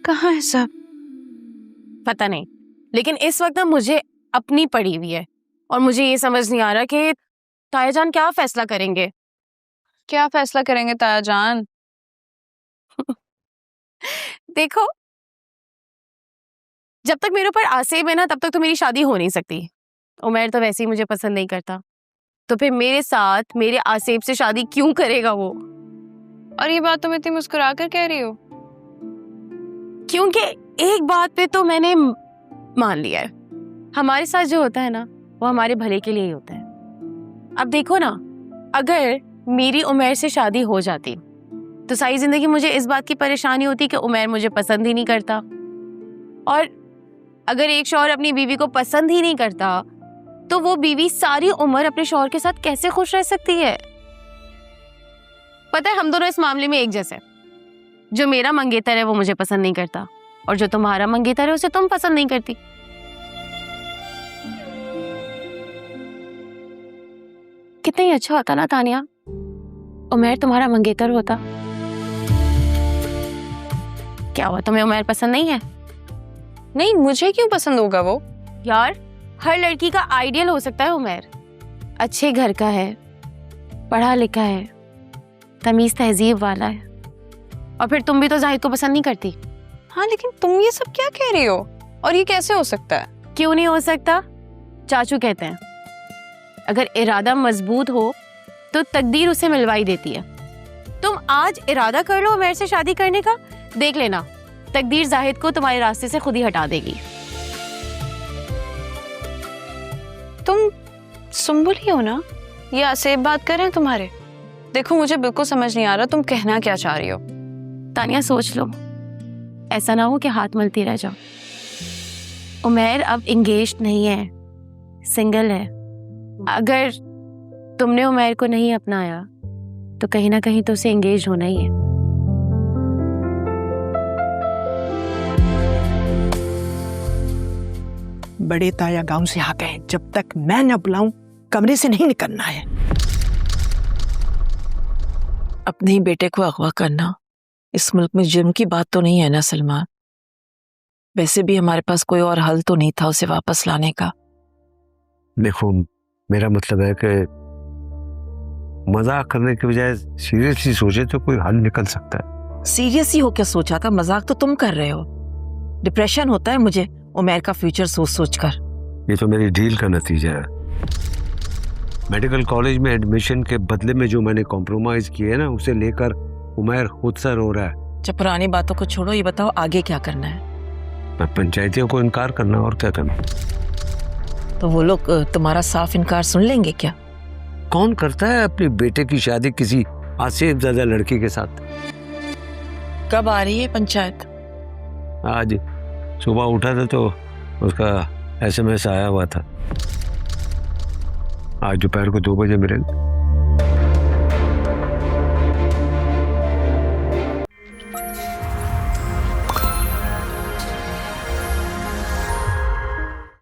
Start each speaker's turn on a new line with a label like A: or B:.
A: कहाँ है सब?
B: पता नहीं, लेकिन इस वक्त ना मुझे अपनी पड़ी हुई है और मुझे ये समझ नहीं आ रहा कि ताया जान क्या फैसला करेंगे।
A: क्या फैसला करेंगे ताया जान?
B: देखो, जब तक मेरे ऊपर आसेब है ना तब तक तो मेरी शादी हो नहीं सकती। उमैर तो वैसे ही मुझे पसंद नहीं करता, तो फिर मेरे साथ मेरे आसेब से शादी क्यों करेगा वो?
A: और ये बात तुम इतनी मुस्कुरा कर कह रही हो?
B: क्योंकि एक बात पे तो मैंने मान लिया है, हमारे साथ जो होता है ना वो हमारे भले के लिए ही होता है। अब देखो ना, अगर मेरी उमैर से शादी हो जाती तो सारी जिंदगी मुझे इस बात की परेशानी होती कि उमैर मुझे पसंद ही नहीं करता, और अगर एक शौहर अपनी बीवी को पसंद ही नहीं करता तो वो बीवी सारी उम्र अपने शौहर के साथ कैसे खुश रह सकती है? पता है, हम दोनों इस मामले में एक जैसे। जो मेरा मंगेतर है वो मुझे पसंद नहीं करता, और जो तुम्हारा मंगेतर है उसे तुम पसंद नहीं करती। कितना ही अच्छा होता ना तानिया, उमैर तुम्हारा मंगेतर होता। क्या हुआ, तुम्हें उमैर पसंद नहीं है?
A: नहीं, मुझे क्यों पसंद होगा वो?
B: यार, हर लड़की का आइडियल हो सकता है उमैर। अच्छे घर का है, पढ़ा लिखा है, तमीज तहजीब वाला है, और फिर तुम भी तो जाहिद को पसंद नहीं करती।
A: हाँ, लेकिन तुम ये सब क्या कह रही हो? और ये कैसे हो सकता है?
B: क्यों नहीं हो सकता? चाचू कहते हैं अगर इरादा मजबूत हो तो तकदीर उसे मिलवाई देती है। तुम आज इरादा कर लो उमैर से शादी करने का, देख लेना तकदीर जाहिद को तुम्हारे रास्ते से खुद ही हटा देगी।
A: तुम सुंबुल ही हो ना? ये आसेब बात कर रहे हैं तुम्हारे? देखो, मुझे बिल्कुल समझ नहीं आ रहा तुम कहना क्या चाह रही हो।
B: तानिया, सोच लो, ऐसा ना हो कि हाथ मलती रह जाओ। उमैर अब इंगेज्ड नहीं है, सिंगल है। अगर तुमने उमैर को नहीं अपनाया तो कहीं ना कहीं तो उसे इंगेज होना ही है।
C: बड़े ताया गांव से आ गए, जब तक मैं न बुलाऊं कमरे से नहीं निकलना है।
D: अपने ही बेटे को अगवा करना इस मुल्क में जुर्म की बात तो नहीं है ना सलमान? वैसे भी हमारे पास कोई और हल तो नहीं था उसे वापस लाने का।
E: देखो, मेरा मतलब है कि मजाक करने के बजाय सीरियसली सोचे तो कोई हल निकल सकता है।
D: सीरियस ही हो क्या सोचा था? मजाक तो तुम कर रहे हो। डिप्रेशन होता है मुझे उमैर का फ्यूचर सोच सोच कर।
E: ये तो मेरी डील का नतीजा है। मेडिकल कॉलेज में एडमिशन के बदले में जो मैंने कॉम्प्रोमाइज किए है ना, उसे लेकर उमैर खुद सा रो रहा है।
D: जब पुरानी बातों को छोड़ो, ये बताओ आगे क्या करना है?
E: मैं पंचायतियों को इनकार करना, और क्या करना।
D: तो वो लोग तुम्हारा साफ इनकार सुन लेंगे क्या?
E: कौन करता है अपने बेटे की शादी किसी आसेब ज़्यादा लड़की के साथ?
D: कब आ रही है पंचायत?
E: आज सुबह उठा था तो उसका SMS आया हुआ था। आज दोपहर को 2 बजे मिलेंगे।